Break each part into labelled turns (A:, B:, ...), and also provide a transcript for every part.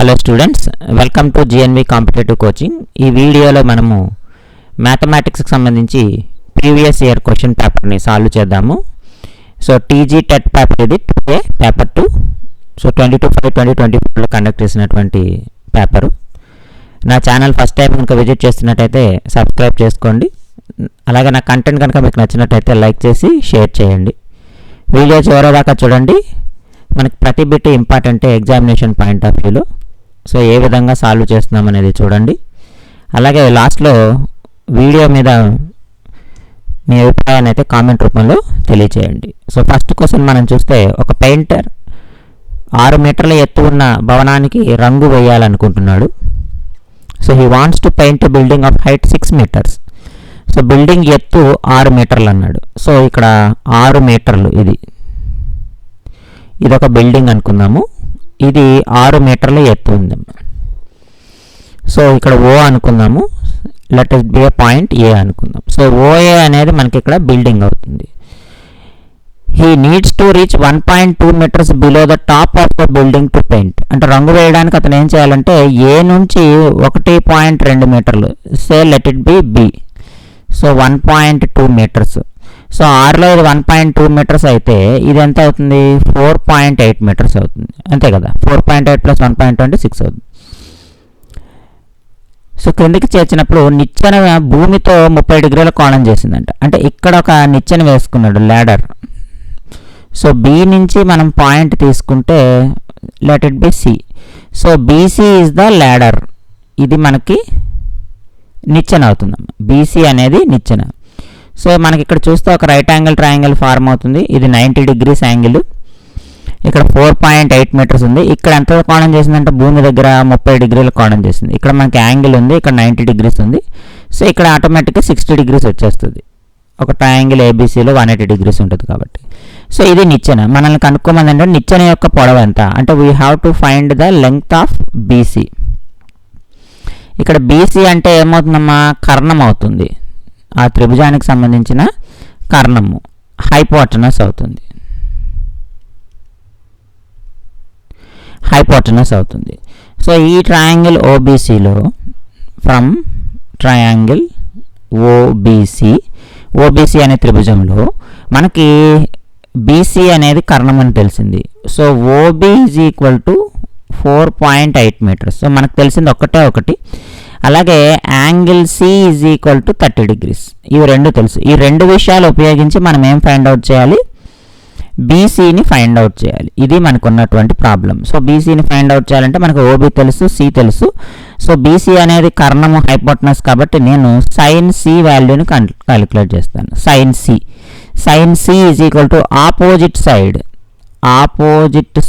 A: Hello students, welcome to GNV competitive coaching. ఈ వీడియోలో మనము మ్యాథమెటిక్స్కి సంబంధించి ప్రీవియస్ ఇయర్ క్వశ్చన్ పేపర్ని సాల్వ్ చేద్దాము. సో టీజీ టెట్ పేపర్ ఇది, పేపర్ 2. సో 22/5/2024లో కండక్ట్ చేసినటువంటి పేపరు. నా ఛానల్ ఫస్ట్ టైం కనుక విజిట్ చేస్తున్నట్టయితే సబ్స్క్రైబ్ చేసుకోండి. అలాగే నా కంటెంట్ కనుక మీకు నచ్చినట్టయితే లైక్ చేసి షేర్ చేయండి. వీడియో చివరి దాకా చూడండి. మనకి ప్రతి bit important examination point of వ్యూలో. సో ఏ విధంగా సాల్వ్ చేస్తున్నాం అనేది చూడండి. అలాగే లాస్ట్లో వీడియో మీద మీ అభిప్రాయాన్ని అయితే కామెంట్ రూపంలో తెలియచేయండి. సో ఫస్ట్ క్వశ్చన్ మనం చూస్తే, ఒక పెయింటర్ 6 మీటర్ల ఎత్తు ఉన్న భవనానికి రంగు వేయాలనుకుంటున్నాడు. So he wants to paint a building of height 6 metres. So building ఎత్తు 6 మీటర్లు అన్నాడు. సో ఇక్కడ 6 మీటర్లు ఇది ఒక బిల్డింగ్ అనుకుందాము. ఇది 6 మీటర్ల ఎత్తు ఉంది. సో ఇక్కడ ఓ అనుకుందాము. Let it be a point A అనుకుందాం. సో ఓఏ అనేది మనకి ఇక్కడ బిల్డింగ్ అవుతుంది. He needs to reach 1.2 metres below the top of the building to paint. అంటే రంగు వేయడానికి అతను ఏం చేయాలంటే ఏ నుంచి 1.2 మీటర్లు, say let it be B. So 1.2 metres. So 6లో ఇది 1.2 మీటర్స్ అయితే ఇది ఎంత అవుతుంది? 4.8 మీటర్స్ అవుతుంది, అంతే కదా. 4.8 + 1.2 అంటే 6 అవుతుంది. సో క్రిందికి చేర్చినప్పుడు నిచ్చెన భూమితో 30 డిగ్రీల కోణం చేసిందంట. అంటే ఇక్కడ ఒక నిచ్చెన వేసుకున్నాడు, ల్యాడర్. సో బి నుంచి మనం పాయింట్ తీసుకుంటే let it be c. So BC is the ladder. ఇది మనకి నిచ్చెన అవుతుంది. బీసీ అనేది నిచ్చెన. సో మనకి ఇక్కడ చూస్తే ఒక రైట్ యాంగిల్ ట్రయాంగిల్ ఫార్మ్ అవుతుంది. ఇది 90 డిగ్రీస్ యాంగిల్. ఇక్కడ 4.8 మీటర్స్ ఉంది. ఇక్కడ ఎంత కోణం చేసిందంటే భూమి దగ్గర 30 డిగ్రీల కోణం చేసింది. ఇక్కడ మనకి యాంగిల్ ఉంది, ఇక్కడ 90 డిగ్రీస్ ఉంది. సో ఇక్కడ ఆటోమేటిక్గా 60 డిగ్రీస్ వచ్చేస్తుంది. ఒక ట్రయాంగిల్ ఏబీసీలో 180 డిగ్రీస్ ఉంటుంది కాబట్టి. సో ఇది నిచ్చెన. మనల్ని కనుక్కోమని అంటే నిచ్చెన యొక్క పొడవు ఎంత అంటే we have to find the length of BC. ఇక్కడ బీసీ అంటే ఏమవుతుందమ్మా? కర్ణం అవుతుంది. ఆ త్రిభుజానికి సంబంధించిన కర్ణము, హైపోటనస్ అవుతుంది. సో ఈ ట్రయాంగిల్ ఓబీసీలో, ఫ్రమ్ ట్రయాంగిల్ ఓబీసీ అనే త్రిభుజంలో మనకి బీసీ అనేది కర్ణం అని తెలిసింది. So OB is equal to 4.8 metres. So మనకు తెలిసింది ఒకటి. అలాగే angle c is equal to 30 degrees. ఇవి రెండు తెలుసు. ఈ రెండు విషయాలు ఉపయోగించి మనం ఏం ఫైండ్ అవుట్ చేయాలి? బీసీని ఫైండ్ అవుట్ చేయాలి. ఇది మనకు ఉన్నటువంటి ప్రాబ్లం. సో బీసీని ఫైండ్ అవుట్ చేయాలంటే మనకు ఓబీ తెలుసు, సి తెలుసు. సో బీసీ అనేది కర్ణము, హైపోటనస్ కాబట్టి నేను సైన్ సి వాల్యూని క్యాలిక్యులేట్ చేస్తాను. Sine c is equal to opposite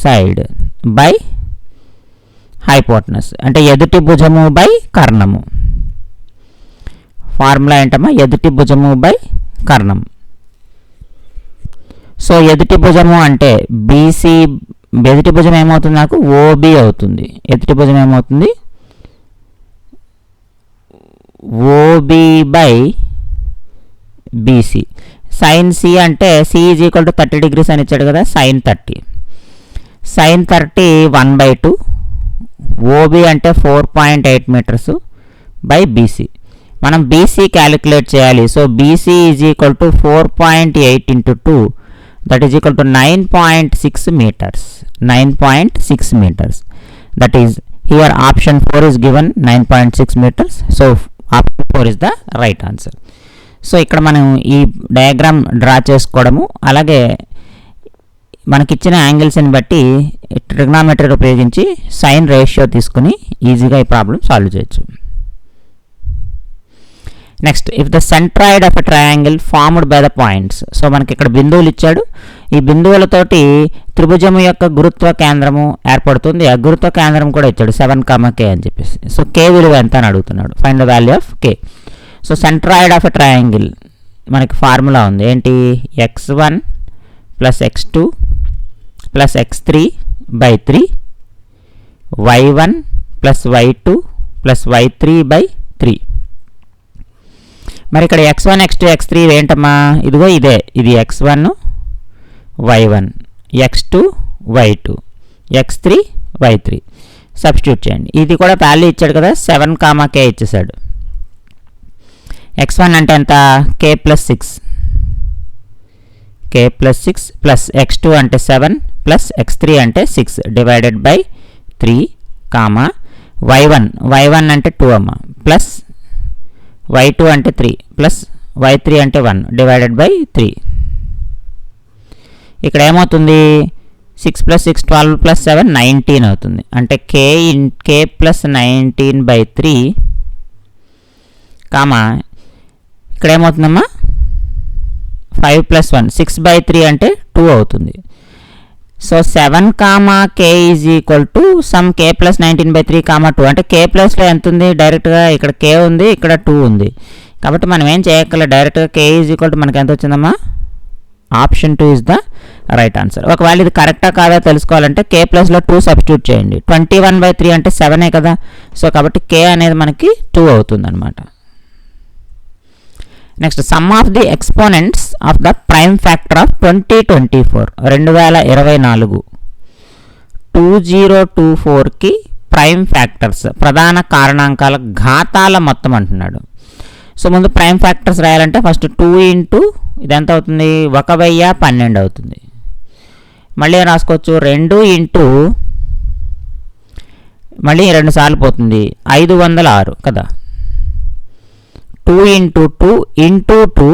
A: side by hypotenuse. అంటే ఎదుటి భుజము బై కర్ణము. ఫార్ములా ఏంటమ్మా? ఎదుటి భుజము బై కర్ణం. సో ఎదుటి భుజము అంటే బీసీ, ఎదుటి భుజం ఏమవుతుంది? నాకు ఓబీ అవుతుంది. ఎదుటి భుజం ఏమవుతుంది? OB by BC. Sine C అంటే C is equal to 30 degrees అని ఇచ్చాడు కదా. సైన్ 30 1/2. ఓబీ అంటే 4.8 మీటర్స్ బై బీసీ. మనం బీసీ క్యాలిక్యులేట్ చేయాలి. So BC is equal to 4.8 × 2, that is equal to 9.6 metres. 9.6 metres. That is here option 4 is given 9.6 metres. So option 4 is the right answer. So ఇక్కడ మనం ఈ diagram draw చేసుకోవడము, అలాగే మనకిచ్చిన యాంగిల్స్ని బట్టి trigonometry ఉపయోగించి సైన్ రేషియో తీసుకుని ఈజీగా ఈ ప్రాబ్లం సాల్వ్ చేయొచ్చు. Next, if the centroid of a triangle formed by the points. So మనకి ఇక్కడ బిందువులు ఇచ్చాడు. ఈ బిందువులతోటి త్రిభుజము యొక్క గురుత్వ కేంద్రము ఏర్పడుతుంది. ఆ గురుత్వ కేంద్రం కూడా ఇచ్చాడు 7, K అని చెప్పేసి. సో కే విలువ ఎంత అని అడుగుతున్నాడు. Find the value of K. So centroid of a triangle మనకి ఫార్ములా ఉంది. ఏంటి? x1 + x2 + x3/3, y1 + y2 + y3/3. మరి ఇక్కడ x1, x2, x3 ఏంటమ్మా? ఇదిగో ఇది x1, y1, x2, y2, x3, y3. Substitute చేయండి. ఇది కూడా వాల్యూ ఇచ్చాడు కదా, 7, k ఇచ్చేసాడు. x1 అంటే ఎంత, k ప్లస్ 6 ప్లస్ x2 అంటే 7 ప్లస్ x3 అంటే 6 డివైడెడ్ బై 3 కామా y1 అంటే 2 అమ్మ ప్లస్ y2 అంటే 3 ప్లస్ y3 అంటే 1 డివైడెడ్ బై 3. ఇక్కడ ఏమవుతుంది, 6 ప్లస్ 6 12 ప్లస్ 7 19 అవుతుంది. అంటే k ప్లస్ 19/3 కామా ఇక్కడ ఏమవుతుందమ్మా 5 ప్లస్ 1 6/3 అంటే 2 అవుతుంది. So 7, k is equal to some k plus 19/3 comma 2. అంటే k ప్లస్లో ఎంత ఉంది, డైరెక్ట్గా ఇక్కడ k ఉంది, ఇక్కడ 2 ఉంది. కాబట్టి మనం ఏం చేయక్కర్లే, డైరెక్ట్గా k ఈజ్ ఈక్వల్ టు మనకి ఎంత వచ్చిందమ్మా, option 2 is the right answer. ఒకవేళ ఇది కరెక్టా కాదా తెలుసుకోవాలంటే k ప్లస్లో 2 సబ్స్టిట్యూట్ చేయండి. 21/3 అంటే 7 కదా, సో కాబట్టి k అనేది మనకి 2 అవుతుంది అనమాట. Next, sum of the exponents of the prime factor of 2024 2024కి ప్రైమ్ ఫ్యాక్టర్స్ ప్రధాన కారణాంకాల ఘాతాల మొత్తం అంటున్నాడు. సో ముందు ప్రైమ్ ఫ్యాక్టర్స్ రాయాలంటే ఫస్ట్ 2 ఇంటూ ఇది ఎంత అవుతుంది, 1012 అవుతుంది. మళ్ళీ రాసుకోవచ్చు 2 ఇంటూ మళ్ళీ 2 సార్లు పోతుంది 506 కదా, 2 ఇంటూ 2 ఇంటూ 2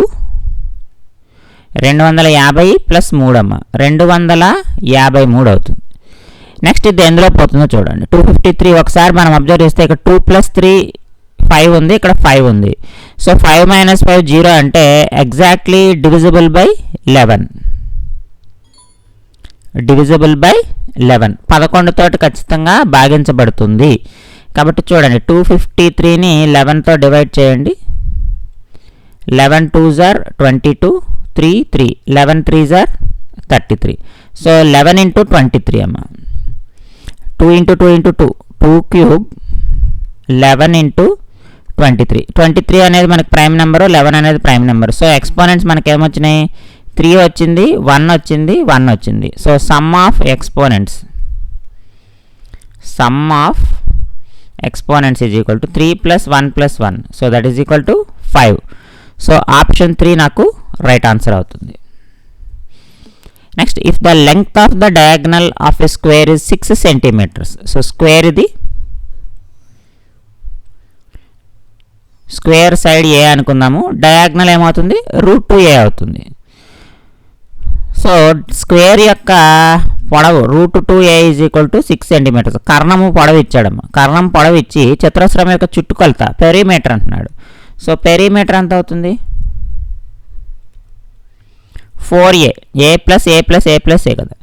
A: 250 ప్లస్ 3 అమ్మ 253 అవుతుంది. నెక్స్ట్ ఇది ఎందులో పోతుందో చూడండి, 253 ఒకసారి మనం అబ్జర్వ్ చేస్తే ఇక్కడ 2 ప్లస్ 3 5 ఉంది, ఇక్కడ 5 ఉంది. సో 5 మైనస్ 5 0 అంటే ఎగ్జాక్ట్లీ డివిజిబుల్ బై 11 11 తోటి ఖచ్చితంగా భాగించబడుతుంది. కాబట్టి చూడండి 253ని 11తో డివైడ్ చేయండి. 11 2s are 22, 3 3, 11 3s are 33. So 11 into 23 అమ్మ, 2 ఇంటూ 2 ఇంటూ 2 2 క్యూబ్ 11 ఇంటూ 23 అనేది మనకి ప్రైమ్ నెంబరు, 11 అనేది ప్రైమ్ నెంబర్. సో ఎక్స్పోనెంట్స్ మనకి ఏమొచ్చినాయి, 3 వచ్చింది, 1 వచ్చింది, 1 వచ్చింది. So sum of exponents is equal to 3 plus 1 plus 1. So that is equal to 5. So option 3 నాకు right answer అవుతుంది. Next, if the length of the diagonal of a square is 6 centimetres. So square side A అనుకుందాము, diagonal ఏమవుతుంది, √2a అవుతుంది. So square యొక్క పొడవు √2a is equal to 6 centimetres. కర్ణము పొడవు ఇచ్చాడమ్మ, కర్ణం పొడవు ఇచ్చి చతురస్రం యొక్క చుట్టుకొలత పెరిమీటర్ అంటున్నాడు. సో పెరిమీటర్ ఎంత అవుతుంది, 4a, a plus a plus a plus a కదా.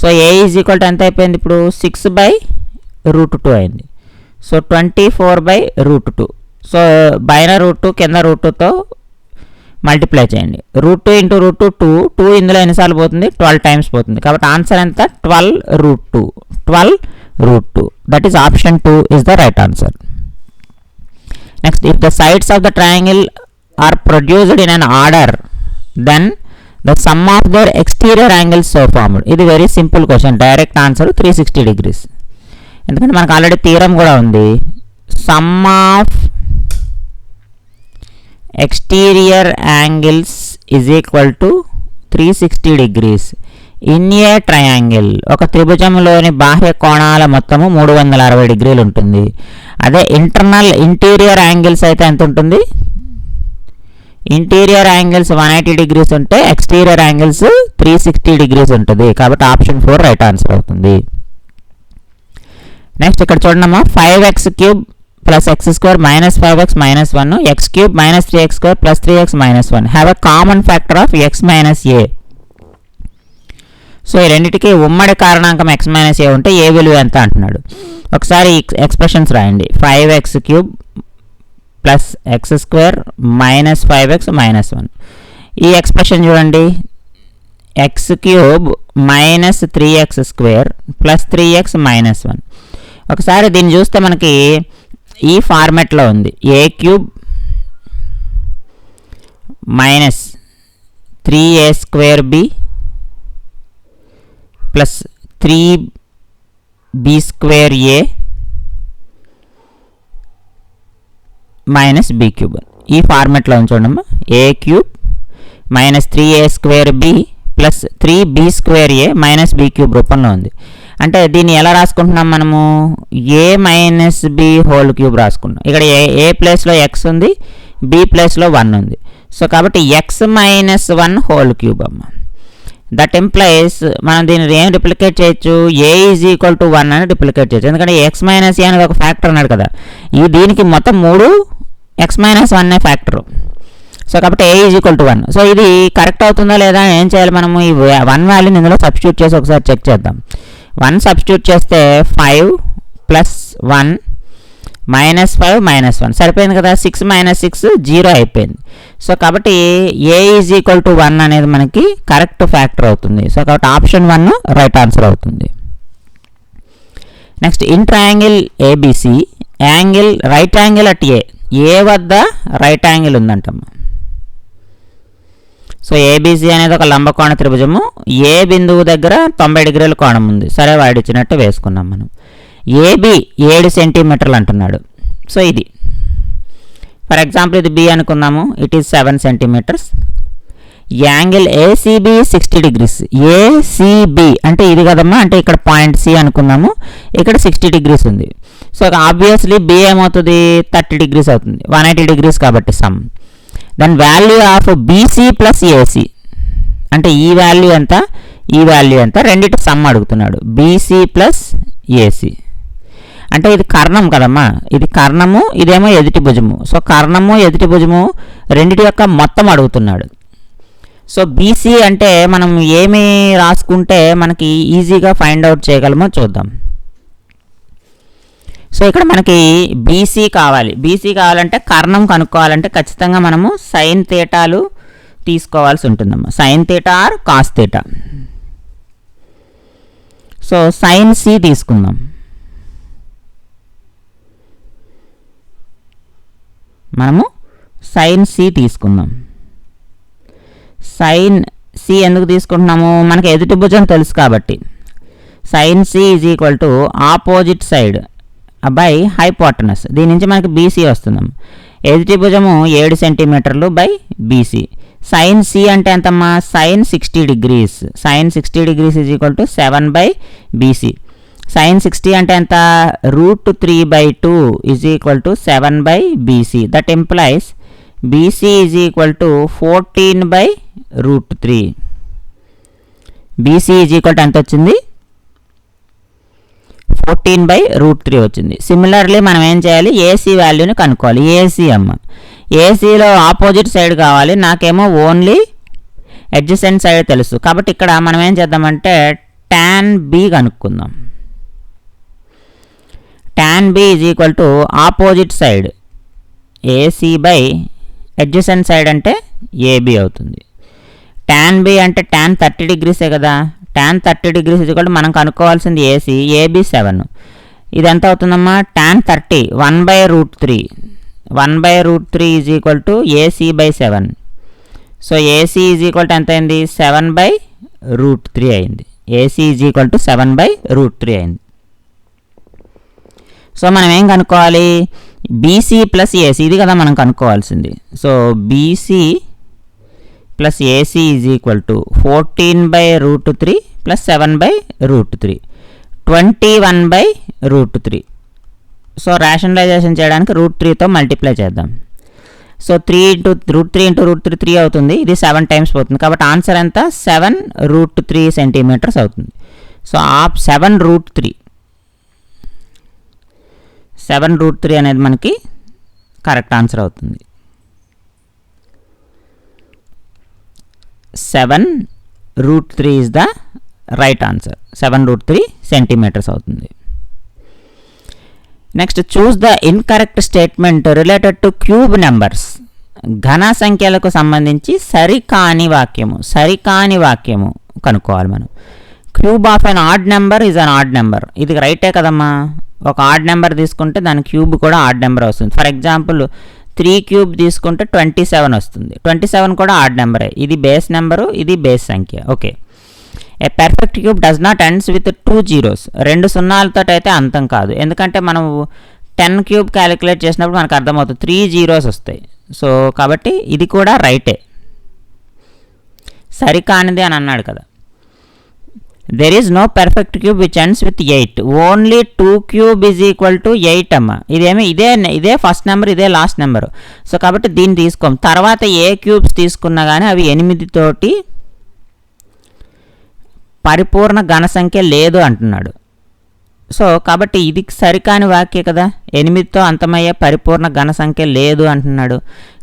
A: So a is equal to ఎంత అయిపోయింది ఇప్పుడు, 6/√2 అయింది. సో 24/√2. సో పైన √2 కింద √2తో మల్టిప్లై చేయండి. √2 ఇంటూ √2 2 ఇందులో ఎన్నిసార్లు పోతుంది, 12 టైమ్స్ పోతుంది. కాబట్టి ఆన్సర్ ఎంత, 12√2. That is option 2 is the right answer. Next, if the sides of the triangle are produced in an order then the sum of their exterior angles so formed. ఇది very simple question, direct answer 360 degrees. ఎందుకంటే మనకు already theorem కూడా ఉంది. Sum of exterior angles is equal to 360 degrees in a triangle. ఒక త్రిభుజంలోని బాహ్య కోణాల మొత్తము 360 degrees ఉంటుంది. అదే ఇంటీరియర్ యాంగిల్స్ అయితే ఎంత ఉంటుంది, ఇంటీరియర్ యాంగిల్స్ 180 degrees ఉంటే ఎక్స్టీరియర్ యాంగిల్స్ 360 degrees ఉంటుంది. కాబట్టి ఆప్షన్ 4 రైట్ ఆన్సర్ అవుతుంది. నెక్స్ట్ ఇక్కడ చూడమ్మా, 5x³ plus x² minus 5x minus 1, x³ minus 3x² plus 3x minus 1 have a common factor of x minus a. So ఈ రెండింటికి ఉమ్మడి కారణాంకం x minus a ఉంటే ఏ విలువ ఎంత అంటున్నాడు. ఒకసారి ఎక్స్ప్రెషన్స్ రాయండి. 5x³ plus x² minus 5x minus 1. ఈ ఎక్స్ప్రెషన్ చూడండి, x³ minus 3x² plus 3x minus 1. ఒకసారి దీన్ని చూస్తే మనకి ఈ ఫార్మెట్లో ఉంది, a³ minus 3a² plus 3b² minus B cube ఈ ఫార్మెట్లో ఉంచండమ్మా. A cube minus 3a square B plus 3b square A minus B cube రూపంలో ఉంది. అంటే దీన్ని ఎలా రాసుకుంటున్నాం మనము? A minus B whole cube రాసుకున్నాం. ఇక్కడ ఏ ప్లేస్లో ఎక్స్ ఉంది, బి ప్లేస్లో 1 ఉంది. సో కాబట్టి ఎక్స్ మైనస్ 1 హోల్ క్యూబ్ అమ్మ. దట్ ఎంప్లాయిస్ మనం దీన్ని ఏం రిప్లికేట్ చేయొచ్చు? ఏ ఈజ్ ఈక్వల్ టు 1 అని రిప్లికేట్ చేయొచ్చు. ఎందుకంటే ఎక్స్ మైనస్ ఏ అనేది ఒక ఫ్యాక్టర్ అన్నాడు కదా, దీనికి మొత్తం 3 ఎక్స్ మైనస్ 1 ఫ్యాక్టరు. సో కాబట్టి ఏ ఈజ్ ఈక్వల్ టు 1. సో ఇది కరెక్ట్ అవుతుందా లేదా ఏం చేయాలి మనము? ఈ 1 వాల్యూని ఇందులో సబ్స్టిట్యూట్ చేసి ఒకసారి చెక్ చేద్దాం. 1 సబ్స్టిట్యూట్ చేస్తే 5 ప్లస్ 1 మైనస్ 5 మైనస్ 1 సరిపోయింది కదా. 6 మైనస్ 6 0 అయిపోయింది. సో కాబట్టి ఏ ఈజ్ ఈక్వల్ టు 1 అనేది మనకి కరెక్ట్ ఫ్యాక్టర్ అవుతుంది. సో కాబట్టి ఆప్షన్ 1 రైట్ ఆన్సర్ అవుతుంది. Next, in triangle ABC angle right angle at a వద్ద రైట్ యాంగిల్ ఉందంటమ్మా. సో ఏబిసి అనేది ఒక లంబకోణ త్రిభుజము. ఏ బిందువు దగ్గర 90 డిగ్రీల కోణం ఉంది. సరే, వాడు ఇచ్చినట్టు వేసుకున్నాం మనం. ఏబి 7 సెంటీమీటర్లు అంటున్నాడు. సో ఇది ఫర్ ఎగ్జాంపుల్ ఇది బి అనుకుందాము. It is 7 centimetres. Angle ACB 60 degrees. ACB అంటే ఇది కదమ్మా, అంటే ఇక్కడ పాయింట్ సి అనుకుందాము, ఇక్కడ 60 డిగ్రీస్ ఉంది. సో ఆబ్వియస్లీ బి ఏమవుతుంది? 30 డిగ్రీస్ అవుతుంది. 180 డిగ్రీస్ కాబట్టి sum. Then value of BC plus AC అంటే ఈ వాల్యూ ఎంత, ఈ వాల్యూ ఎంత, రెండింటి సమ్ అడుగుతున్నాడు. బీసీ ప్లస్ ఏసీ అంటే ఇది కర్ణం కదమ్మా, ఇది కర్ణము, ఇదేమో ఎదుటి భుజము. సో కర్ణము ఎదుటి భుజము రెండిటి యొక్క మొత్తం అడుగుతున్నాడు. సో బీసీ అంటే మనం ఏమి రాసుకుంటే మనకి ఈజీగా ఫైండ్ అవుట్ చేయగలమో చూద్దాం. సో ఇక్కడ మనకి బీసీ కావాలి. బీసీ కావాలంటే కర్ణం కనుక్కోవాలంటే ఖచ్చితంగా మనము సైన్ థీటాలు తీసుకోవాల్సి ఉంటుందమ్మా. Sine theta or cos theta. So sine c తీసుకుందాం. మనము సైన్ సి తీసుకుందాం. సైన్ సి ఎందుకు తీసుకుంటున్నాము? మనకి ఎదుటి భుజం తెలుసు కాబట్టి. Sine c is equal to opposite side by hypotenuse. దీని నుంచి మనకి బీసీ వస్తుందాం. ఎదుటి భుజము 7 సెంటీమీటర్లు బై బీసీ. సైన్ సి అంటే ఎంతమ్మా? Sine 60 degrees. Sine 60 degrees is equal to 7 by BC. Sine 60 అంటే ఎంత? √3/2 is equal to 7 by BC. That implies BC is equal to 14/√3. BC is equal to ఎంత వచ్చింది? 14/√3 వచ్చింది. సిమిలర్లీ మనం ఏం చేయాలి? ఏసీ వాల్యూని కనుక్కోవాలి. ఏసీ అమ్మ, ఏసీలో ఆపోజిట్ సైడ్ కావాలి. నాకేమో ఓన్లీ అడ్జసెంట్ సైడ్ తెలుసు కాబట్టి ఇక్కడ మనం ఏం చేద్దామంటే టాన్ బి కనుక్కుందాం. Tan B is equal to opposite side AC by adjacent side అంటే ఏబి అవుతుంది. టాన్ బి అంటే టాన్ 30 డిగ్రీసే కదా. Tan 30 degrees is equal to మనం కనుక్కోవాల్సింది ఏసీ. ఏబి 7. ఇది ఎంత అవుతుందమ్మా? Tan 30 1/√3. 1/√3 is equal to AC by 7. So AC is equal to ఎంత అయింది? 7/√3 అయింది. ఏసీ ఈజ్ ఈక్వల్ టు 7/√3 అయింది. సో మనం ఏం కనుక్కోవాలి? బీసీ ప్లస్ ఏసీ, ఇది కదా మనం కనుక్కోవాల్సింది. So BC plus AC is equal to 14/√3 ప్లస్ 7/√3 21/√3. సో రేషనలైజేషన్ చేయడానికి √3తో మల్టిప్లై చేద్దాం. సో 3 × √3 3 అవుతుంది. ఇది 7 టైమ్స్ పోతుంది కాబట్టి ఆన్సర్ ఎంత? 7√3 సెంటీమీటర్స్ అవుతుంది. సో 7√3 అనేది మనకి కరెక్ట్ ఆన్సర్ అవుతుంది. 7√3 is the right answer. 7√3 centimetres అవుతుంది. Next, choose the incorrect statement related to cube numbers. ఘన సంఖ్యలకు సంబంధించి సరికాని వాక్యము కనుక్కోవాలి మనం. Cube of an odd number is an odd number. ఇది రైటే కదమ్మా. ఒక ఆడ్ నెంబర్ తీసుకుంటే దాని క్యూబ్ కూడా ఆడ్ నెంబర్ వస్తుంది. ఫర్ ఎగ్జాంపుల్ 3 క్యూబ్ తీసుకుంటే 27 వస్తుంది. 27 కూడా ఆడ్ నెంబరే. ఇది బేస్ నెంబరు, ఇది బేస్ సంఖ్య. Okay. A perfect cube does not ends with 2 zeros. 2 సున్నాలతో అయితే అంతం కాదు. ఎందుకంటే మనం 10 క్యూబ్ క్యాలిక్యులేట్ చేసినప్పుడు మనకు అర్థమవుతుంది 3 zeros వస్తాయి. సో కాబట్టి ఇది కూడా రైటే, సరికానిది అని అన్నాడు కదా. There is no perfect cube which ends with 8, only 2 cube is equal to 8 అమ్మ. ఇదే ఫస్ట్ నెంబర్, ఇదే లాస్ట్ నెంబరు. సో కాబట్టి దీన్ని తీసుకోం. తర్వాత ఏ క్యూబ్స్ తీసుకున్నా కానీ అవి 8 తోటి పరిపూర్ణ ఘన సంఖ్య లేదు అంటున్నాడు. సో కాబట్టి ఇది సరికాని వాక్యే కదా, 8తో అంతమయ్యే పరిపూర్ణ ఘన సంఖ్య లేదు అంటున్నాడు.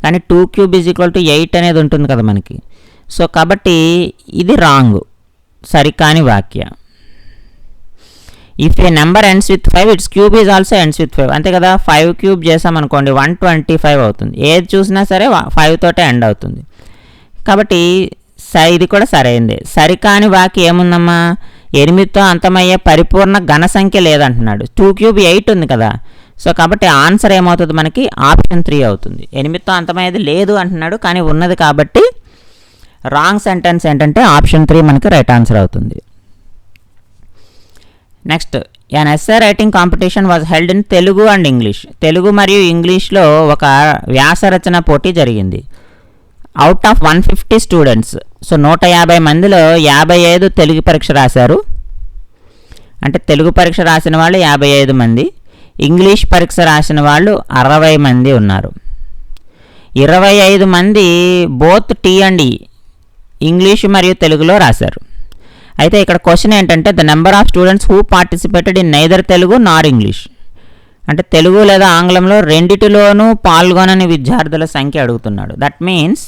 A: కానీ 2 క్యూబ్ ఈజ్ ఈక్వల్ టు 8 అనేది ఉంటుంది కదా మనకి. సో కాబట్టి ఇది రాంగ్, సరికాని వాక్య. If A number ends with 5 it's cube is also ends with 5, అంతే కదా. 5 క్యూబ్ చేసామనుకోండి 125 అవుతుంది. ఏది చూసినా సరే 5 తోటే ఎండ్ అవుతుంది. కాబట్టి ఇది కూడా సరైందే. సరికాని వాక్య ఏముందమ్మా, 8తో అంతమయ్యే పరిపూర్ణ ఘన సంఖ్య లేదంటున్నాడు. 2 క్యూబ్ 8 ఉంది కదా. సో కాబట్టి ఆన్సర్ ఏమవుతుంది మనకి, ఆప్షన్ 3 అవుతుంది. 8తో అంతమయ్యేది లేదు అంటున్నాడు, కానీ ఉన్నది కాబట్టి రాంగ్ సెంటెన్స్ ఏంటంటే ఆప్షన్ 3 మనకి రైట్ ఆన్సర్ అవుతుంది. Next, an essay writing competition was held in Telugu and English. Telugu మరియు ఇంగ్లీష్లో ఒక వ్యాసరచన పోటీ జరిగింది. అవుట్ ఆఫ్ 150 స్టూడెంట్స్, సో 150 మందిలో 55 తెలుగు పరీక్ష రాశారు. అంటే తెలుగు పరీక్ష రాసిన వాళ్ళు 55 మంది, ఇంగ్లీష్ పరీక్ష రాసిన వాళ్ళు 60 మంది ఉన్నారు. 25 మంది బోత్ టీ అండ్ ఈ, ఇంగ్లీషు మరియు తెలుగులో రాశారు. అయితే ఇక్కడ క్వశ్చన్ ఏంటంటే the number of students who participated in neither Telugu Nar English. అంటే తెలుగు లేదా ఆంగ్లంలో రెండిటిలోనూ పాల్గొనని విద్యార్థుల సంఖ్య అడుగుతున్నాడు. దట్ మీన్స్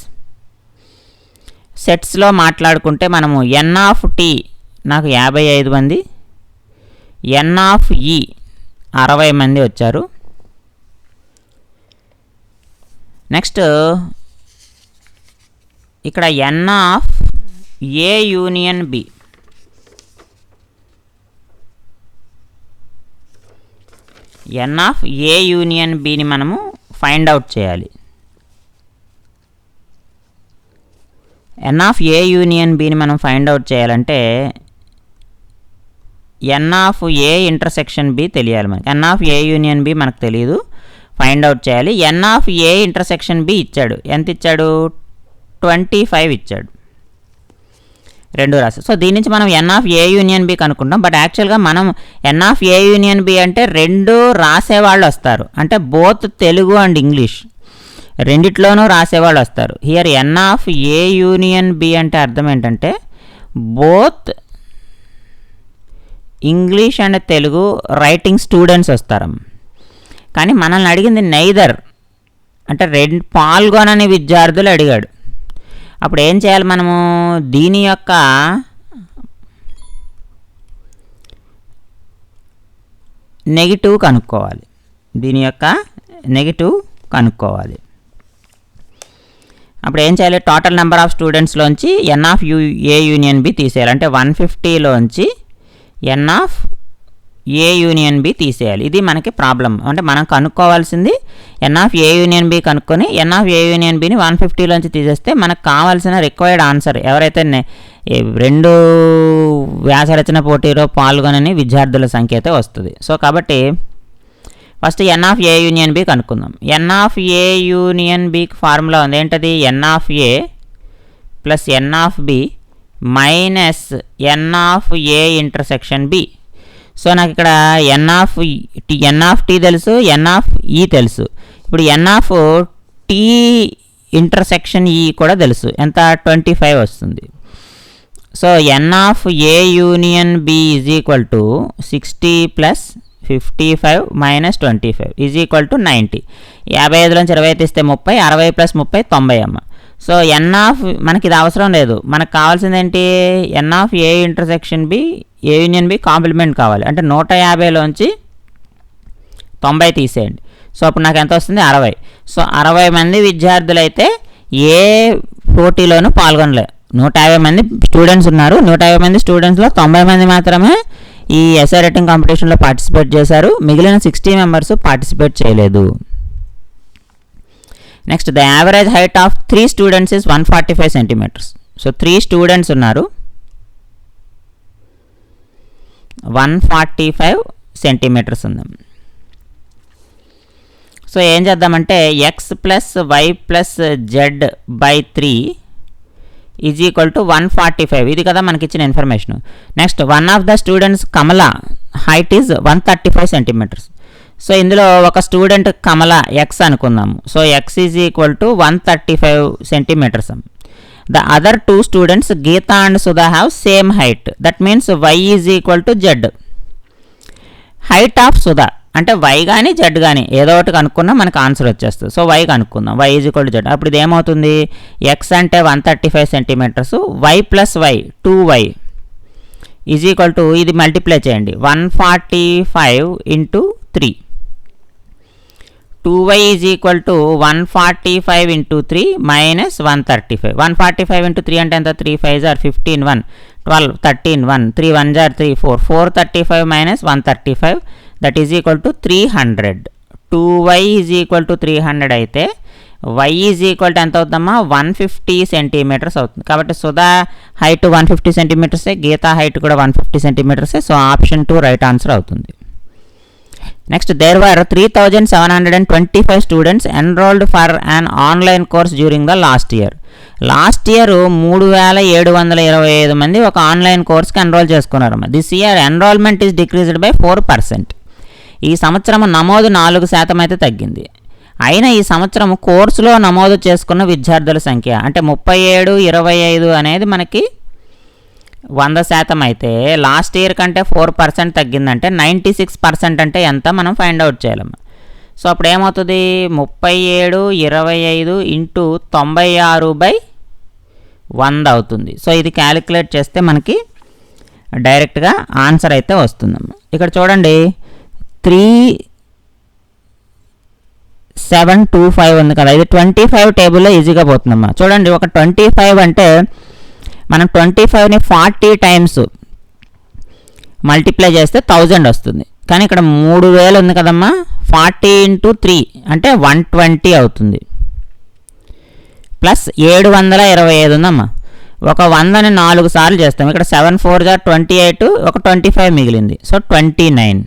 A: సెట్స్లో మాట్లాడుకుంటే మనము ఎన్ ఆఫ్ టీ నాకు 55 మంది, ఎన్ ఆఫ్ ఈ 60 మంది వచ్చారు. నెక్స్ట్ ఇక్కడ N of A union B, N of A union బిని మనము ఫైండ్ అవుట్ చేయాలి. ఎన్ ఆఫ్ ఏ యూనియన్ బిని మనం ఫైండ్ అవుట్ చేయాలంటే ఎన్ ఆఫ్ ఏ ఇంటర్సెక్షన్ బి తెలియాలి మనకి. ఎన్ ఆఫ్ ఏ యూనియన్ బి మనకు తెలియదు, ఫైండ్ అవుట్ చేయాలి. ఎన్ ఆఫ్ ఏ ఇంటర్సెక్షన్ బి ఇచ్చాడు, ఎంత ఇచ్చాడు, 25 ఇచ్చాడు, 2 రాశారు. సో దీని నుంచి మనం N of A union B కనుక్కుంటాం. బట్ యాక్చువల్గా మనం N of A union B అంటే 2 రాసేవాళ్ళు వస్తారు, అంటే బోత్ తెలుగు అండ్ ఇంగ్లీష్ రెండిట్లోనూ రాసేవాళ్ళు వస్తారు. Here n of A union B అంటే అర్థం ఏంటంటే both English and Telugu writing students వస్తారు. కానీ మనల్ని అడిగింది నైదర్, అంటే పాల్గొనని విద్యార్థులు అడిగాడు. అప్పుడు ఏం చేయాలి మనము, దీని యొక్క నెగిటివ్ కనుక్కోవాలి, దీని యొక్క నెగిటివ్ కనుక్కోవాలి. అప్పుడు ఏం చేయాలి, టోటల్ నెంబర్ ఆఫ్ స్టూడెంట్స్లోంచి N of A union B తీసేయాలి. అంటే 150లోంచి N of A union B తీసేయాలి. ఇది మనకి ప్రాబ్లం. అంటే మనం కనుక్కోవాల్సింది N of A union B కనుక్కొని ఎన్ ఆఫ్ ఏ యూనియన్ బిని 150లోంచి తీసేస్తే మనకు కావాల్సిన రిక్వైర్డ్ ఆన్సర్ ఎవరైతే 2 వ్యాసరచన పోటీలో పాల్గొనని విద్యార్థుల సంఖ్య అయితే వస్తుంది. సో కాబట్టి first N of A union B కనుక్కుందాం. ఎన్ ఆఫ్ ఏ యూనియన్ బికి ఫార్ములా ఉంది, ఏంటది, N of A plus N of B minus N of A intersection B. So నాకు ఇక్కడ ఎన్ ఆఫ్ టీ తెలుసు, ఎన్ ఆఫ్ ఈ తెలుసు. ఇప్పుడు ఎన్ ఆఫ్ టీ ఇంటర్సెక్షన్ ఈ కూడా తెలుసు, ఎంత, 25 వస్తుంది. So n of A union b is equal to 60 plus 55 minus 25 is equal to 90. 55లోంచి 20 తీస్తే 30, 60 ప్లస్ 30 90 అమ్మ. సో ఎన్ ఆఫ్ మనకి ఇది అవసరం లేదు, మనకు కావాల్సింది ఏంటి, N of A intersection B A union B complement కావాలి. అంటే 150లోంచి 90 తీసేయండి. సో అప్పుడు నాకు ఎంత వస్తుంది, 60. సో 60 మంది విద్యార్థులు అయితే ఏ పోటీలోనూ పాల్గొనలే. 150 మంది స్టూడెంట్స్ ఉన్నారు, 150 మంది స్టూడెంట్స్లో 90 మంది మాత్రమే ఈ ఎస్ఐ రైటింగ్ కాంపిటీషన్లో పార్టిసిపేట్ చేశారు, మిగిలిన 60 మెంబర్స్ పార్టిసిపేట్ చేయలేదు. Next, the average height of 3 students is 145 centimetres. So 3 students ఉన్నారు, 145 సెంటీమీటర్స్ ఉంది. సో ఏం చేద్దామంటే x plus y plus z by 3 is equal to 145. ఇది కదా మనకి ఇచ్చిన information. Next one of the students Kamala height is 135 centimetres. So ఇందులో ఒక స్టూడెంట్ కమల ఎక్స్ అనుకుందాము. So x is equal to 135 centimetres. The other 2 students Geetha and Sudha have same height. That means y is equal to z. Height of Sudha అంటే y కానీ Z కానీ ఏదో ఒకటి కనుక్కున్నా మనకు answer వచ్చేస్తుంది. సో వై కనుక్కుందాం. Y is equal to z. అప్పుడు ఇది ఏమవుతుంది, ఎక్స్ అంటే 135 centimetres, y plus y 2y is equal to, ఇది మల్టిప్లై చేయండి, 145 into 3. 2y is equal to 145 into 3 minus 135. 145 into 3 అంటే ఎంత, 3 5 are 15 1 12 13 1 3 1 are 3 4 435 minus 135 that is equal to 300. 2y is equal to 300 అయితే y is equal to ఎంత అవుతుందమ్మా, 150 centimetres అవుతుంది. కాబట్టి Sudha height 150 సెంటీమీటర్సే, గీతా హైట్ కూడా 150 సెంటీమీటర్సే. సో ఆప్షన్ 2 రైట్ ఆన్సర్ అవుతుంది. Next, there were 3725 students enrolled for an online course during the last year. Last year 3725 మంది ఒక ఆన్లైన్ కోర్స్కి ఎన్రోల్ చేసుకున్నారమ్మా. This year enrolment is decreased by 4%. ఈ సంవత్సరం నమోదు 4% అయితే తగ్గింది. అయినా ఈ సంవత్సరం కోర్సులో నమోదు చేసుకున్న విద్యార్థుల సంఖ్య అంటే 37 25 అనేది మనకి 100% అయితే లాస్ట్ ఇయర్ కంటే 4% తగ్గిందంటే 96% అంటే ఎంత మనం ఫైండ్ అవుట్ చేయాలమ్మా. సో అప్పుడు ఏమవుతుంది, 37 25 ఇంటూ 96/100 అవుతుంది. సో ఇది క్యాలిక్యులేట్ చేస్తే మనకి డైరెక్ట్గా ఆన్సర్ అయితే వస్తుందమ్మా. ఇక్కడ చూడండి 3725 ఉంది కదా, ఇది 25 టేబుల్లో ఈజీగా పోతుందమ్మా. చూడండి, ఒక 25 అంటే మనం 25ని 40 టైమ్స్ మల్టిప్లై చేస్తే 1000 వస్తుంది. కానీ ఇక్కడ 3000 ఉంది కదమ్మా, 40 ఇంటూ 3 అంటే 120 అవుతుంది. ప్లస్ 725 ఉందమ్మా. ఒక 100ని 4 సార్లు చేస్తాం. ఇక్కడ 7 4 28, ఒక 25 మిగిలింది. సో 29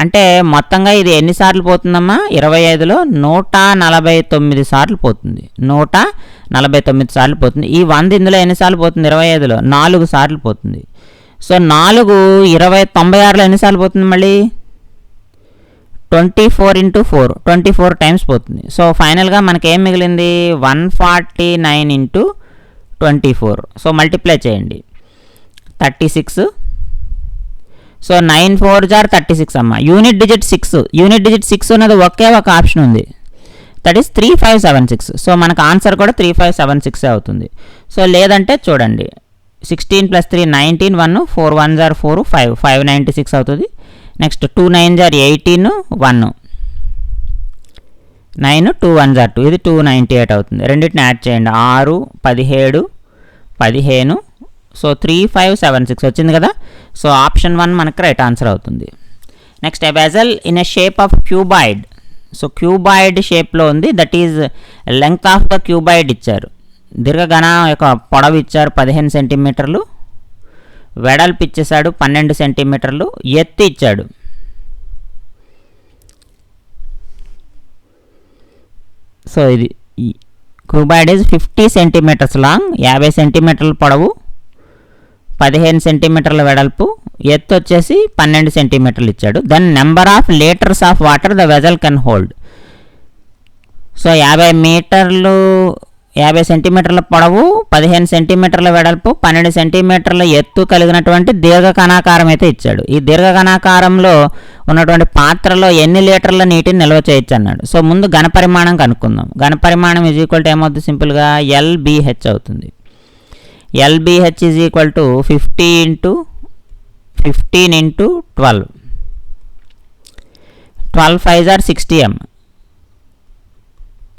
A: అంటే మొత్తంగా ఇది ఎన్నిసార్లు పోతుందమ్మా, 25లో 149 సార్లు పోతుంది. 149 సార్లు పోతుంది. ఈ 100 ఇందులో ఎన్నిసార్లు పోతుంది, 25లో 4 సార్లు పోతుంది. సో 4 20 96లో ఎన్నిసార్లు పోతుంది, మళ్ళీ 24 ఇంటూ 4 24 టైమ్స్ పోతుంది. సో ఫైనల్గా మనకి ఏం మిగిలింది, 149 ఇంటూ 24. సో మల్టిప్లై చేయండి, 36. సో 9 4 36 అమ్మ. యూనిట్ డిజిట్ 6 ఉన్నది ఒకే ఒక ఆప్షన్ ఉంది, దట్ ఈస్ 3576. సో మనకు ఆన్సర్ కూడా 3576 అవుతుంది. సో లేదంటే చూడండి, 16 + 3 19 1 4 1 4 5 596 అవుతుంది. నెక్స్ట్ 2 9 18 1 9 2 1 2 ఇది 298 అవుతుంది. రెండింటిని యాడ్ చేయండి, 6 17 15. సో 3576 వచ్చింది కదా. సో ఆప్షన్ 1 మనకు రైట్ ఆన్సర్ అవుతుంది. Next, a vessel in a shape of cuboid. So cuboid షేప్లో ఉంది, that is length of the cuboid ఇచ్చారు. దీర్ఘఘన యొక్క పొడవు ఇచ్చారు 15 సెంటీమీటర్లు, వెడల్పు ఇచ్చేసాడు 12 సెంటీమీటర్లు, ఎత్తు ఇచ్చాడు. సో ఇది క్యూబాయిడ్ ఈజ్ 50 సెంటీమీటర్స్ లాంగ్, 50 సెంటీమీటర్ల పొడవు, 15 సెంటీమీటర్ల వెడల్పు, ఎత్తు వచ్చేసి 12 సెంటీమీటర్లు ఇచ్చాడు. Then number of litres of water the vessel can hold. So 50 సెంటీమీటర్ల పొడవు, 15 సెంటీమీటర్ల వెడల్పు, 12 సెంటీమీటర్ల ఎత్తు కలిగినటువంటి దీర్ఘకణాకారం అయితే ఇచ్చాడు. ఈ దీర్ఘకణాకారంలో ఉన్నటువంటి పాత్రలో ఎన్ని లీటర్ల నీటిని నిల్వ చేయొచ్చు అన్నాడు. సో ముందు ఘనపరిమాణం కనుక్కుందాం. ఘనపరిమాణం ఈజ్ ఈక్వల్ టు ఏమవుతుంది, సింపుల్గా LBH అవుతుంది. LBH is equal to 15 into 12 12 5 are 60 m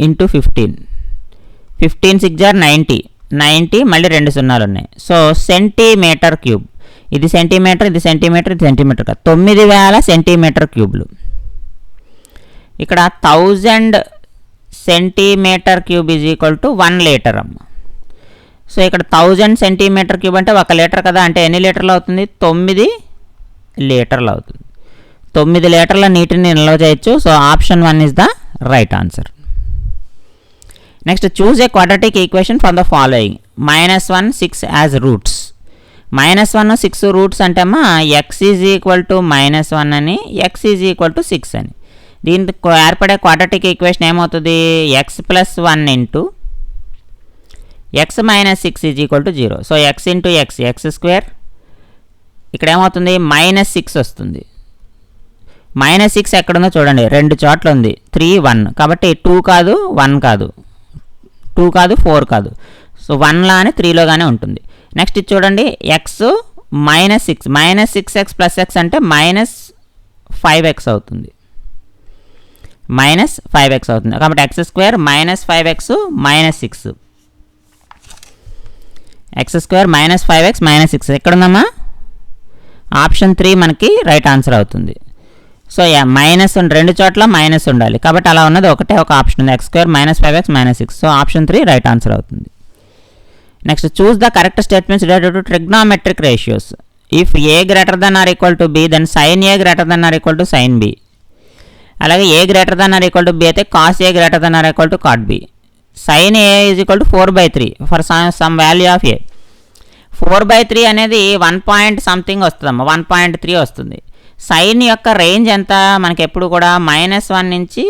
A: into 15 6 are 90 మళ్ళీ 2 సున్నాలు ఉన్నాయి. సో సెంటీమీటర్ క్యూబ్, ఇది సెంటీమీటర్, ఇది సెంటీమీటర్, ఇది సెంటీమీటర్ కాదు, 9000 సెంటీమీటర్ క్యూబ్లు. ఇక్కడ 1000 centimetre cube is equal to 1 litre అమ్మ. సో ఇక్కడ 1000 సెంటీమీటర్ క్యూబ్ అంటే 1 లీటర్ కదా, అంటే ఎన్ని లీటర్లు అవుతుంది, 9 లీటర్లు అవుతుంది. 9 లీటర్ల నీటిని నిల్వ చేయొచ్చు. So option 1 is the right answer. Next choose a quadratic equation from the following. -1 6 as roots. -1 6 roots అంటే అమ్మా x ఈజ్ ఈక్వల్ టు -1 అని, x ఈజ్ ఈక్వల్ టు 6 అని. దీంతో ఏర్పడే క్వాడ్రాటిక్ ఈక్వేషన్ ఏమవుతుంది? x + 1 into x - 6 is equal to 0. So x into x square. ఇక్కడ ఏమవుతుంది? -6 వస్తుంది. -6 ఎక్కడుందో చూడండి, 2 చోట్ల ఉంది. 3 1 కాబట్టి 2 కాదు 1 కాదు, 2 కాదు 4 కాదు. సో 1 లానే 3లో గానే ఉంటుంది. నెక్స్ట్ ఇది చూడండి, x -6 -6x + x అంటే -5x అవుతుంది. -5x అవుతుంది కాబట్టి x square -5x -6. x square -5x -6 ఎక్కడుందమ్మా? ఆప్షన్ 3 మనకి రైట్ ఆన్సర్ అవుతుంది. సో మైనస్ 2 చోట్ల మైనస్ ఉండాలి కాబట్టి అలా ఉన్నది ఒకటే ఒక ఆప్షన్ ఉంది, x² -5x -6. So option 3 right answer అవుతుంది. Next choose the correct statements related to trigonometric ratios. If a greater than or equal to b then sin a greater than or equal to sin b. అలాగే a greater than or equal to b అయితే cos a greater than or equal to cot b. sin a is equal to 4/3 for some value of a. 4/3 అనేది 1 point something వస్తుందమ్మా, 1.3 వస్తుంది. Sign యొక్క range ఎంత? మనకి ఎప్పుడు కూడా -1 నుంచి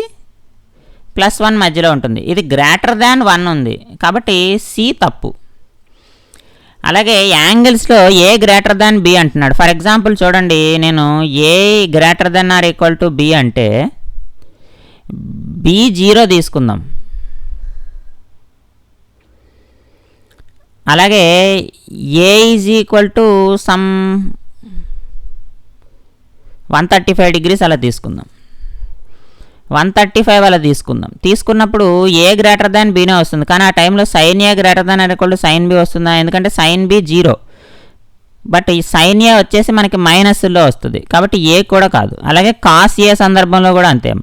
A: +1 మధ్యలో ఉంటుంది. ఇది గ్రేటర్ దాన్ 1 ఉంది కాబట్టి సి తప్పు. అలాగే యాంగిల్స్లో ఏ గ్రేటర్ దాన్ బి అంటున్నాడు. ఫర్ ఎగ్జాంపుల్ చూడండి, నేను A greater than or equal to B అంటే బి 0 తీసుకుందాం. అలాగే A is equal to some 135 degrees అలా తీసుకుందాం, 135 అలా తీసుకున్నప్పుడు ఏ గ్రేటర్ దాన్ బీనే వస్తుంది. కానీ ఆ టైంలో sine A greater than or equal to sign b వస్తుందా? ఎందుకంటే సైన్ బి 0, బట్ ఈ సైన్ ఏ వచ్చేసి మనకి మైనస్లో వస్తుంది కాబట్టి ఏ కూడా కాదు. అలాగే కాస్ ఏ సందర్భంలో కూడా అంతే.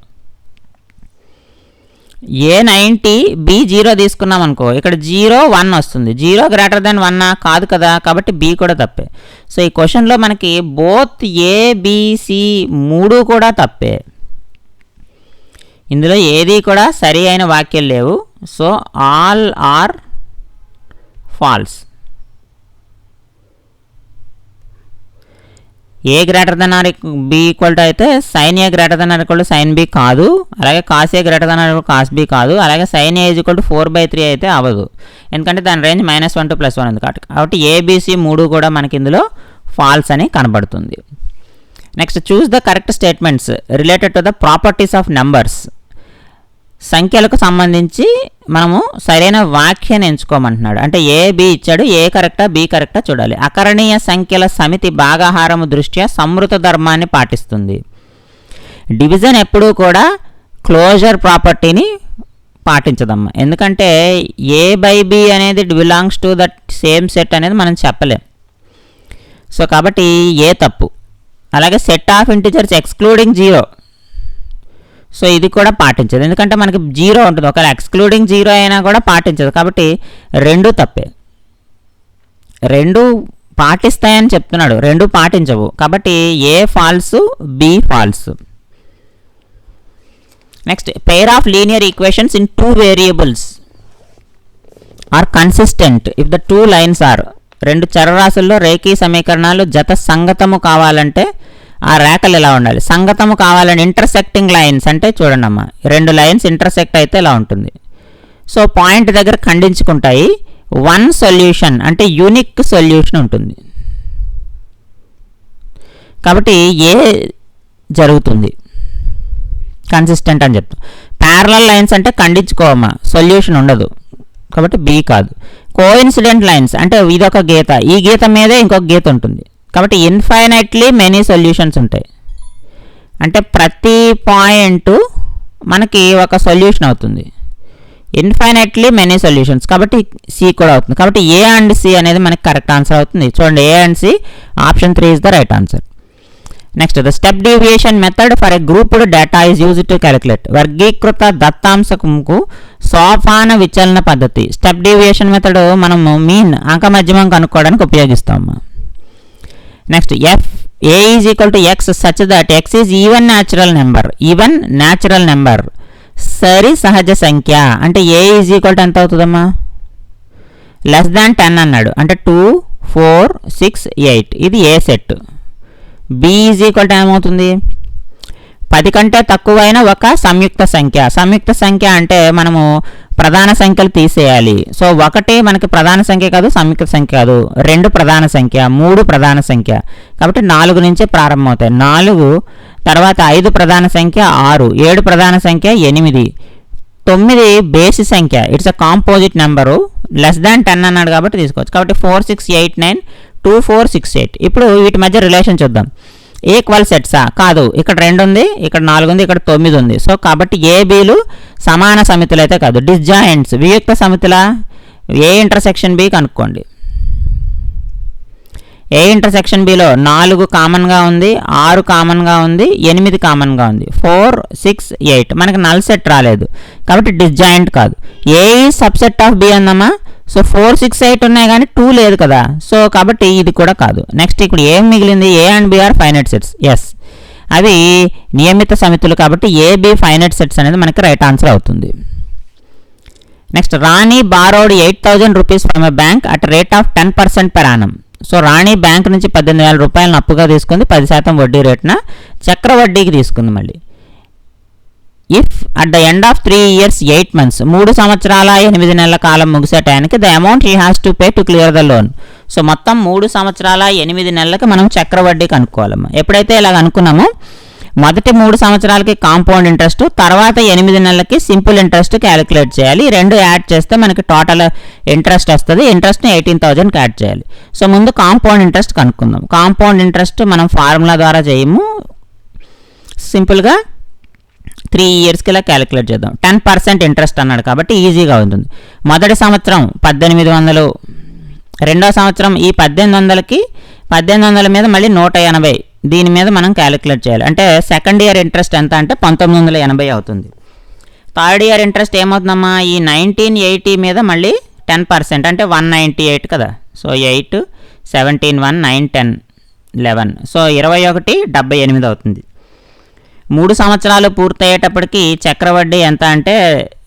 A: ఏ 90 బి 0 తీసుకున్నాం అనుకో, ఇక్కడ 0 1 వస్తుంది. 0 గ్రేటర్ దాన్ 1 కాదు కదా కాబట్టి బి కూడా తప్పే. సో ఈ క్వశ్చన్లో మనకి బోత్ ఏ బి సి 3 కూడా తప్పే. ఇందులో ఏది కూడా సరి అయిన వాక్యాలు లేవు. So all are false. A greater than or B equal to అయితే sin A greater than or equal to sign B కాదు, అలాగే cos A greater than or equal to cos B కాదు, అలాగే sin A is equal to 4/3 అయితే అవ్వదు ఎందుకంటే దాని range -1 to +1 ఉంది కాబట్టి ఏబిసి 3 కూడా మనకి ఇందులో ఫాల్స్ అని కనబడుతుంది. Next choose the correct statements related to the properties of numbers. సంఖ్యలకు సంబంధించి మనము సరైన వాక్యాన్ని ఎంచుకోమంటున్నాడు. అంటే ఏ బి ఇచ్చాడు, ఏ కరెక్టా బి కరెక్టా చూడాలి. అకరణీయ సంఖ్యల సమితి భాగాహారము దృష్ట్యా సంవృత ధర్మాన్ని పాటిస్తుంది. డివిజన్ ఎప్పుడూ కూడా క్లోజర్ ప్రాపర్టీని పాటించదమ్మా, ఎందుకంటే a/b అనేది belongs to that same set అనేది మనం చెప్పలేం. సో కాబట్టి ఏ తప్పు. అలాగే set of integers excluding 0, so ఇది కూడా పాటించదు ఎందుకంటే మనకి 0 ఉంటుంది. ఒకవేళ ఎక్స్క్లూడింగ్ 0 అయినా కూడా పాటించదు కాబట్టి 2 తప్పే. 2 పాటిస్తాయని చెప్తున్నాడు, 2 పాటించవు కాబట్టి a false b false. Next pair of linear equations in 2 variables are consistent if the 2 lines are. 2 చరరాశుల్లో రేఖీ సమీకరణాలు జత సంగతము కావాలంటే ఆ రేఖలు ఎలా ఉండాలి? సంగతము కావాలని ఇంటర్సెక్టింగ్ లైన్స్ అంటే చూడండి అమ్మా, 2 లైన్స్ ఇంటర్సెక్ట్ అయితే ఇలా ఉంటుంది. సో పాయింట్ దగ్గర ఖండించుకుంటాయి. 1 సొల్యూషన్ అంటే యూనిక్ సొల్యూషన్ ఉంటుంది కాబట్టి ఏ జరుగుతుంది, కన్సిస్టెంట్ అని చెప్తాం. ప్యారలల్ లైన్స్ అంటే ఖండించుకోవమ్మా, సొల్యూషన్ ఉండదు కాబట్టి బి కాదు. కోఇన్సిడెంట్ లైన్స్ అంటే ఇదొక గీత, ఈ గీత మీదే ఇంకొక గీత ఉంటుంది కాబట్టి ఇన్ఫైనైట్లీ మెనీ సొల్యూషన్స్ ఉంటాయి. అంటే ప్రతి పాయింట్ మనకి ఒక సొల్యూషన్ అవుతుంది, ఇన్ఫైనైట్లీ మెనీ సొల్యూషన్స్ కాబట్టి సి కూడా అవుతుంది. కాబట్టి ఏ అండ్ సి అనేది మనకి కరెక్ట్ ఆన్సర్ అవుతుంది. చూడండి A and C, option 3 is the right answer. Next the step deviation method for a grouped data is used to calculate. వర్గీకృత దత్తాంశకు సోపాన విచలన పద్ధతి. స్టెప్ డీవియేషన్ మెథడ్ మనము మీన్ అంక మధ్యమం కనుక్కోవడానికి ఉపయోగిస్తాము. Next F A is equal to X such that X is even natural number సరి సహజ సంఖ్య. అంటే ఏ ఈజ్ ఈక్వల్ టు ఎంత అవుతుందమ్మా, లెస్ దాన్ 10 అన్నాడు, అంటే 2, 4, 6, 8 ఇది A set. B is equal to ఏమవుతుంది, 10 కంటే తక్కువైన ఒక సంయుక్త సంఖ్య అంటే మనము ప్రధాన సంఖ్యలు తీసేయాలి. సో 1 మనకి ప్రధాన సంఖ్య కాదు, సంయుక్త సంఖ్య కాదు, 2 ప్రధాన సంఖ్య, 3 ప్రధాన సంఖ్య, కాబట్టి 4 నుంచే ప్రారంభమవుతాయి. 4 తర్వాత 5 ప్రధాన సంఖ్య 6, 7 ప్రధాన సంఖ్య 8, 9 బేసి సంఖ్య, it's a composite number, less than 10 అన్నాడు కాబట్టి తీసుకోవచ్చు. కాబట్టి 4, 6, 8, 9, 2, 4, 6, 8. ఇప్పుడు వీటి మధ్య రిలేషన్ చూద్దాం. ఈక్వల్ సెట్సా, కాదు, ఇక్కడ 2 ఉంది, ఇక్కడ 4 ఉంది, ఇక్కడ 9 ఉంది. సో కాబట్టి ఏబీలు సమాన సమితులు అయితే కాదు. డిస్జాయింట్స్ వియుక్త సమితుల ఏ ఇంటర్సెక్షన్ బి కనుక్కోండి. ఏ ఇంటర్సెక్షన్ బిలో 4 కామన్గా ఉంది, 6 కామన్గా ఉంది, 8 కామన్గా ఉంది, 4, 6, 8 మనకి నల్ సెట్ రాలేదు కాబట్టి డిస్జాయింట్ కాదు. ఏ ఈ సబ్సెట్ ఆఫ్ బి అన్నమా, సో 4, 6, 8 ఉన్నాయి కానీ 2 లేదు కదా, సో కాబట్టి ఇది కూడా కాదు. నెక్స్ట్ ఇప్పుడు ఏం మిగిలింది, a and b are finite sets. Yes, అవి నియమిత సమితులు కాబట్టి ఏబి ఫైనైట్ సెట్స్ అనేది మనకి రైట్ ఆన్సర్ అవుతుంది. Next Rani borrowed 8,000 rupees from a bank at rate of 10% per annum. So Rani bank నుంచి 18,000 రూపాయలను అప్పుగా తీసుకుంది, 10% వడ్డీ రేటున చక్రవడ్డీకి తీసుకుంది. మళ్ళీ if at the end of 3 years 8 months 3 సంవత్సరాల 8 నెలల కాలం ముగిసే టైంకి the amount he has to pay to clear the loan. So మొత్తం 3 సంవత్సరాల 8 నెలలకి మనం చక్రవడ్డీ కనుక్కోవాలమ్మా. ఎప్పుడైతే ఇలాగ అనుకున్నామో మొదటి 3 సంవత్సరాలకి కాంపౌండ్ ఇంట్రెస్ట్, తర్వాత 8 నెలలకి సింపుల్ ఇంట్రెస్ట్ క్యాలిక్యులేట్ చేయాలి. 2 యాడ్ చేస్తే మనకి టోటల్ ఇంట్రెస్ట్ వస్తుంది. ఇంట్రెస్ట్ని 18,000కి యాడ్ చేయాలి. సో ముందు కాంపౌండ్ ఇంట్రెస్ట్ కనుక్కుందాం. కాంపౌండ్ ఇంట్రెస్ట్ మనం ఫార్ములా ద్వారా చేయము, సింపుల్గా 3 yearsకి ఇలా క్యాలిక్యులేట్ చేద్దాం. 10% ఇంట్రెస్ట్ అన్నాడు కాబట్టి ఈజీగా ఉంటుంది. మొదటి సంవత్సరం 1800, రెండో సంవత్సరం ఈ 1800కి 1800 మీద మళ్ళీ 180, దీని మీద మనం క్యాలిక్యులేట్ చేయాలి. అంటే సెకండ్ ఇయర్ ఇంట్రెస్ట్ ఎంత అంటే 1980 అవుతుంది. థర్డ్ ఇయర్ ఇంట్రెస్ట్ ఏమవుతుందమ్మా, ఈ 1980 మీద మళ్ళీ 10% అంటే 198 కదా. సో 8, 17, 1, 9, 10, 11, సో 21, 78 అవుతుంది. 3 సంవత్సరాలు పూర్తయ్యేటప్పటికి చక్రవడ్డీ ఎంత అంటే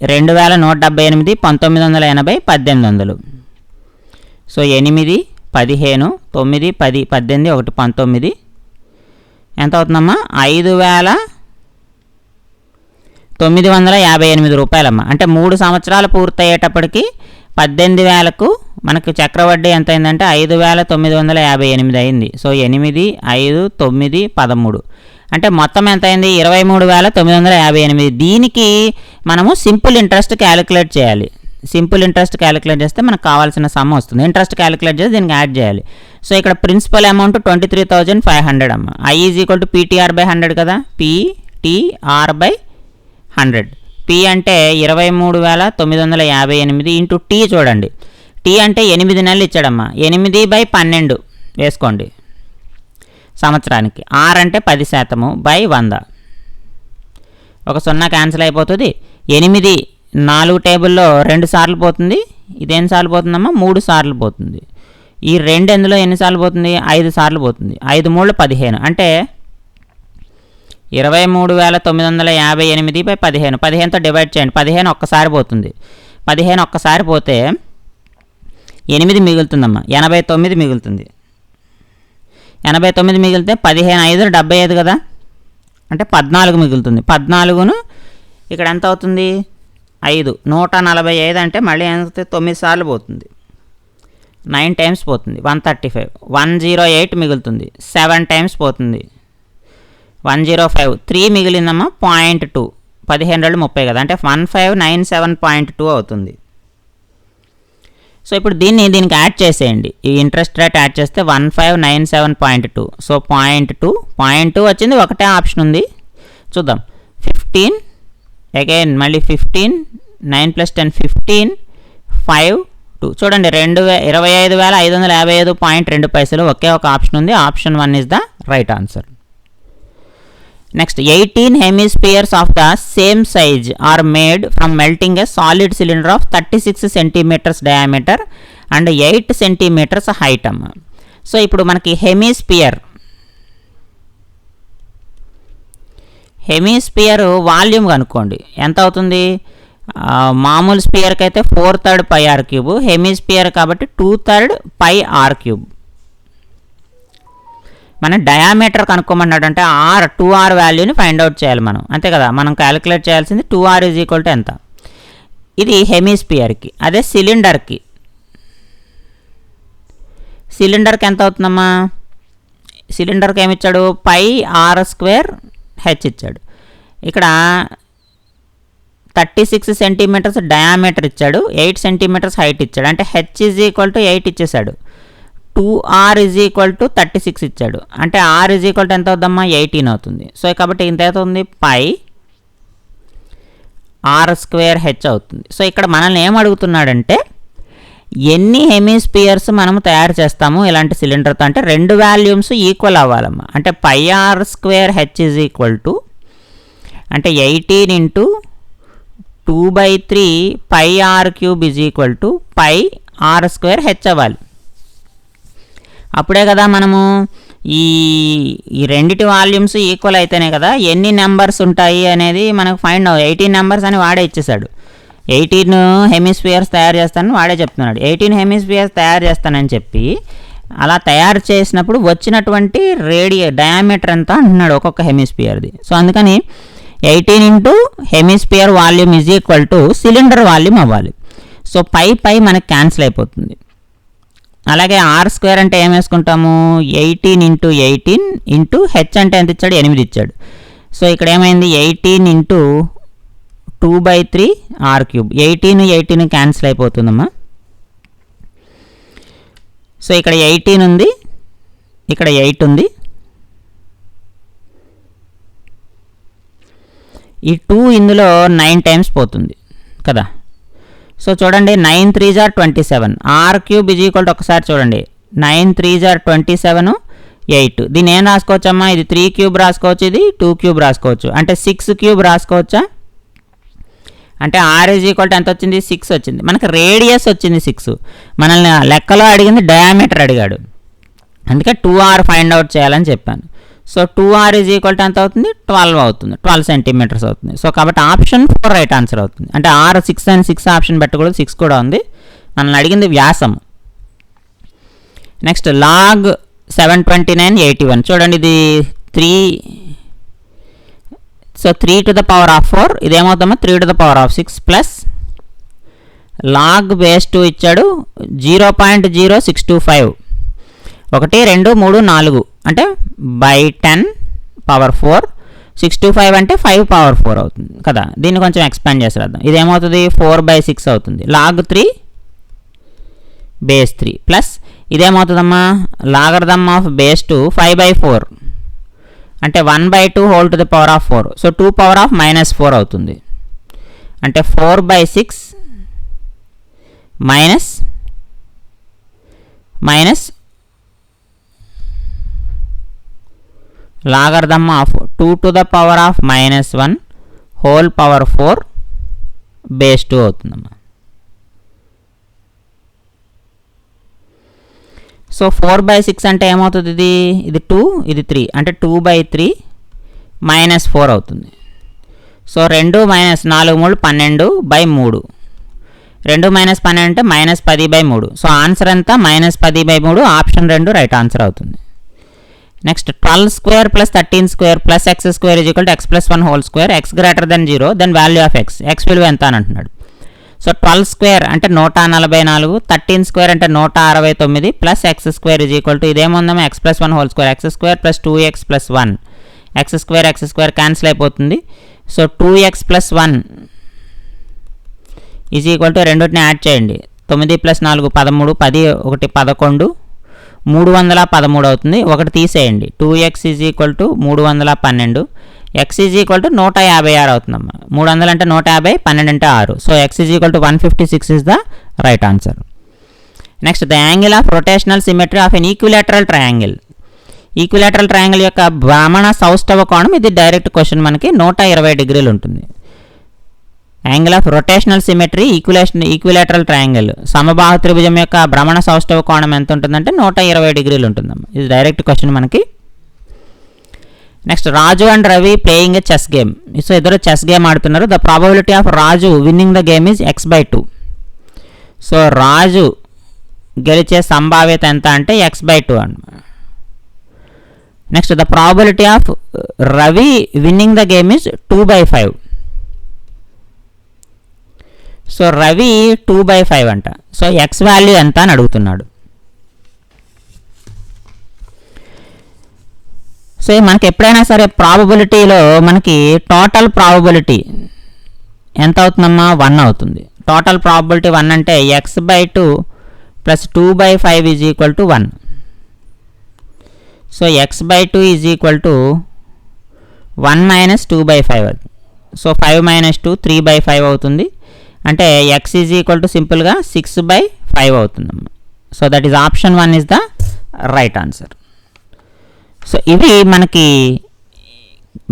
A: 2178, 1980, 1800. సో 8, 15, 9, 10, 18, 1, 19 ఎంత అవుతుందమ్మా, 5,958 రూపాయలమ్మా. అంటే 3 సంవత్సరాలు పూర్తయ్యేటప్పటికి 18,000కు మనకు చక్రవడ్డీ ఎంత అయిందంటే 5,958 అయింది. సో 8, 5, 9, 13 అంటే మొత్తం ఎంత అయింది, 23,958. దీనికి మనము సింపుల్ ఇంట్రెస్ట్ క్యాలిక్యులేట్ చేయాలి. సింపుల్ ఇంట్రెస్ట్ క్యాలిక్యులేట్ చేస్తే మనకు కావాల్సిన సమ్ వస్తుంది. ఇంట్రెస్ట్ క్యాలిక్యులేట్ చేసి దీనికి యాడ్ చేయాలి. సో ఇక్కడ ప్రిన్సిపల్ అమౌంట్ 23,500 అమ్మ. I is equal to PTR by 100 కదా, పీటీఆర్ బై 100. పి అంటే 23,958 ఇంటూ టీ చూడండి. టీ అంటే 8 నెలలు ఇచ్చాడమ్మా, 8/12 వేసుకోండి సంవత్సరానికి. ఆర్ అంటే 10% బై 100, ఒక 0 క్యాన్సిల్ అయిపోతుంది. 8 4 టేబుల్లో 2 సార్లు పోతుంది. ఇది ఎన్ని సార్లు పోతుందమ్మా, 3 సార్లు పోతుంది. ఈ 2 ఎందులో ఎన్నిసార్లు పోతుంది, 5 సార్లు పోతుంది. 5 3 15 అంటే 23,958/15. 15తో డివైడ్ చేయండి. 15 ఒక్కసారి పోతుంది. 15 ఒక్కసారి పోతే 8 మిగులుతుందమ్మా, 89 మిగులుతుంది. 89 మిగిలితే 15 5 75 కదా, అంటే 14 మిగులుతుంది. 14ను ఇక్కడ ఎంత అవుతుంది, 5, 145 అంటే మళ్ళీ ఎంత, 9 సార్లు పోతుంది. 9 టైమ్స్ పోతుంది, 135. 108 మిగులుతుంది. 7 టైమ్స్ పోతుంది, 105. 3 మిగిలిందమ్మా, 0.2. 15 30 కదా, అంటే 1597.2 అవుతుంది. సో ఇప్పుడు దీనికి యాడ్ చేసేయండి. ఈ ఇంట్రెస్ట్ రేట్ యాడ్ చేస్తే 1597.2. సో 0.2 వచ్చింది. ఒకటే ఆప్షన్ ఉంది, చూద్దాం. 15 అగైన్ మళ్ళీ 15, 9 + 10 15, 5 2 చూడండి, 25,555.2 ఒకే ఒక ఆప్షన్ ఉంది. Option 1 is the right answer. Next 18 hemispheres of the same size are made from melting a solid cylinder of 36 centimeters diameter and 8 centimeters height. So ఇప్పుడు మనకి హెమీస్పియర్ వాల్యూమ్ కనుక్కోండి ఎంత అవుతుంది. మామూలు స్పియర్కి అయితే 4/3 పై ఆర్ క్యూబ్, హెమీస్పియర్ కాబట్టి 2/3 పై R cube. మనం diameter కనుక్కోమన్నాడు అంటే 2r వాల్యూని ఫైండ్ అవుట్ చేయాలి మనం, అంతే కదా. మనం క్యాలిక్యులేట్ చేయాల్సింది 2r = ఎంత. ఇది హెమీస్పియర్కి. అదే సిలిండర్కి ఎంత అవుతుందమ్మా, సిలిండర్కి ఏమి ఇచ్చాడు, πr² ఇచ్చాడు. ఇక్కడ 36 సెంటీమీటర్స్ డయామీటర్ ఇచ్చాడు, 8 సెంటీమీటర్స్ హైట్ ఇచ్చాడు. అంటే h = 8 ఇచ్చేసాడు. 2r = 36 ఇచ్చాడు. అంటే r = ఎంత అవుతుందమ్మా, 18 అవుతుంది. సో కాబట్టి ఇంత అవుతుంది, πr² అవుతుంది. సో ఇక్కడ మనల్ని ఏం అడుగుతున్నాడంటే ఎన్ని హెమీస్పియర్స్ మనము తయారు చేస్తాము ఇలాంటి సిలిండర్తో, అంటే 2 వాల్యూమ్స్ ఈక్వల్ అవ్వాలమ్మా. అంటే πr² అంటే 18 × 2/3 πr³ πr² అవ్వాలి. అప్పుడే కదా మనము ఈ రెండిటి వాల్యూమ్స్ ఈక్వల్ అయితేనే కదా ఎన్ని నెంబర్స్ ఉంటాయి అనేది మనకు ఫైండ్ 18 నెంబర్స్ అని వాడే ఇచ్చేసాడు. 18 హెమీస్పియర్స్ తయారు చేస్తానని వాడే చెప్తున్నాడు. 18 హెమీస్పియర్స్ తయారు చేస్తానని చెప్పి అలా తయారు చేసినప్పుడు వచ్చినటువంటి డయామీటర్ ఎంత అంటున్నాడు ఒక్కొక్క హెమీస్పియర్ది. సో అందుకని 18 × హెమీస్పియర్ వాల్యూమ్ = సిలిండర్ వాల్యూమ్ అవ్వాలి. సో పై మనకి క్యాన్సిల్ అయిపోతుంది. అలాగే r² అంటే ఏం వేసుకుంటాము, 18 × 18 × h అంటే ఎంత ఇచ్చాడు, 8 ఇచ్చాడు. సో ఇక్కడ ఏమైంది, 18 × 2/3 r³. 18 క్యాన్సిల్ అయిపోతుందమ్మా. సో ఇక్కడ 18 ఉంది, ఇక్కడ 8 ఉంది. ఈ 2 ఇందులో 9 టైమ్స్ పోతుంది కదా. సో చూడండి, 9 3s are 27. r³ ఒకసారి చూడండి, 9 3s are 27, 8. దీన్ని ఏం రాసుకోవచ్చమ్మా, ఇది 3³ రాసుకోవచ్చు, ఇది 2³ రాసుకోవచ్చు. అంటే 6³ రాసుకోవచ్చా. అంటే r ఎంత వచ్చింది, 6 వచ్చింది. మనకి రేడియస్ వచ్చింది 6. మనల్ని లెక్కలో అడిగింది డయామీటర్ అడిగాడు, అందుకే 2r ఫైండ్ అవుట్ చేయాలని చెప్పాను. సో 2r ఎంత అవుతుంది, 12 అవుతుంది, 12 సెంటీమీటర్స్ అవుతుంది. సో కాబట్టి ఆప్షన్ 4 రైట్ ఆన్సర్ అవుతుంది. అంటే r 6 అని 6 ఆప్షన్ పెట్టకూడదు, 6 కూడా ఉంది. మనల్ని అడిగింది వ్యాసం. Next log 729 81. చూడండి, ఇది 3. సో 3⁴ ఇదేమవుతామో 3⁴6 ప్లస్ log బేస్ 2 ఇచ్చాడు 0.0625. 1 2 3 4 అంటే /10⁴. 625 అంటే 5⁴ అవుతుంది కదా. దీన్ని కొంచెం ఎక్స్పాండ్ చేసి రాద్దాం. ఇదేమవుతుంది, 4/6 అవుతుంది. log 3 బేస్ 3 ప్లస్ ఇదేమవుతుందమ్మా, లాగరిథమ్ ఆఫ్ బేస్ 2 5/4 అంటే 1/2⁴. సో 2⁻⁻4 అవుతుంది. అంటే 4/6 మైనస్ లాగరిథమ్ ఆఫ్ 2⁻⁻1 4 బేస్ 2 అవుతుందమ్మా. సో 4/6 అంటే ఏమవుతుంది, ఇది 2, ఇది 3 అంటే 2/3 -4 అవుతుంది. సో 2 - 4 3 12/3. 2 - 12 అంటే -10/3. సో ఆన్సర్ అంతా -10/3. ఆప్షన్ 2 రైట్ ఆన్సర్ అవుతుంది. Next 12² + 13² + x² = x + 1 whole square. x greater than 0, then value of x. x విలువ ఎంత అని అంటున్నాడు. సో 12² అంటే 144, 13² అంటే 169 plus x² ఇదేముందమ్మా, x + 1 whole square. x² + 2x + 1 x² cancel అయిపోతుంది. సో 2x + 1 రెండింటిని యాడ్ చేయండి. 9 + 4 13, 10 1 11, 313 అవుతుంది. 1 తీసేయండి. 2x = 312, x 156 అవుతుందమ్మా. 300 అంటే 150, 12 అంటే 6. So x 156 is the right answer. Next the angle of rotational symmetry of an equilateral triangle. Equilateral triangle యొక్క భ్రమణ సౌష్ఠవ కోణం, ఇది డైరెక్ట్ క్వశ్చన్, మనకి 120 డిగ్రీలు ఉంటుంది. Angle of rotational symmetry equilateral triangle, సమబాహు త్రిభుజం యొక్క భ్రమణ సౌష్ఠవ కోణం ఎంత ఉంటుందంటే 120 డిగ్రీలు ఉంటుందమ్మా. ఇది డైరెక్ట్ క్వశ్చన్ మనకి. Next, Raju and Ravi playing a chess game. So ఇద్దరు చెస్ గేమ్ ఆడుతున్నారు. The probability of Raju winning the game is x/2. So Raju గెలిచే సంభావ్యత ఎంత అంటే x/2 అన్నమాట. Next, the probability of Ravi winning the game is 2/5. So Ravi 2/5 అంట. సో ఎక్స్ వాల్యూ ఎంత అని అడుగుతున్నాడు. సో మనకి ఎప్పుడైనా సరే ప్రాబబిలిటీలో మనకి టోటల్ ప్రాబబిలిటీ ఎంత అవుతుందమ్మా? 1 అవుతుంది. టోటల్ ప్రాబబిలిటీ 1 అంటే x/2 + 2/5 is equal to 1. So x/2 is equal to 1 - 2/5. So 5 - 2 3/5 అవుతుంది. అంటే x ఈజ్ ఈక్వల్ టు సింపుల్గా 6/5 అవుతుందమ్మా. So that is option 1 is the right answer. So ఇవి మనకి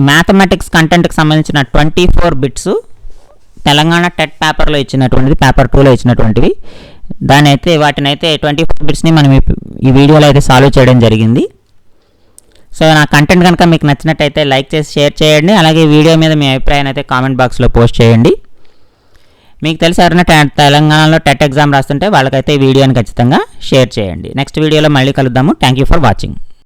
A: మ్యాథమెటిక్స్ కంటెంట్కి సంబంధించిన 24 బిట్స్ తెలంగాణ టెట్ పేపర్లో ఇచ్చినటువంటిది, పేపర్ 2లో ఇచ్చినటువంటివి. వాటినైతే 24 బిట్స్ని మనం ఈ వీడియోలో అయితే సాల్వ్ చేయడం జరిగింది. సో నా కంటెంట్ కనుక మీకు నచ్చినట్టయితే లైక్ చేసి షేర్ చేయండి. అలాగే వీడియో మీద మీ అభిప్రాయాన్ని అయితే కామెంట్ బాక్స్లో పోస్ట్ చేయండి. మీకు తెలిసి ఎవరైనా తెలంగాణలో టెట్ ఎగ్జామ్ రాస్తుంటే వాళ్ళకైతే ఈ వీడియోని ఖచ్చితంగా షేర్ చేయండి. నెక్స్ట్ వీడియోలో మళ్ళీ కలుద్దాము. Thank you for watching.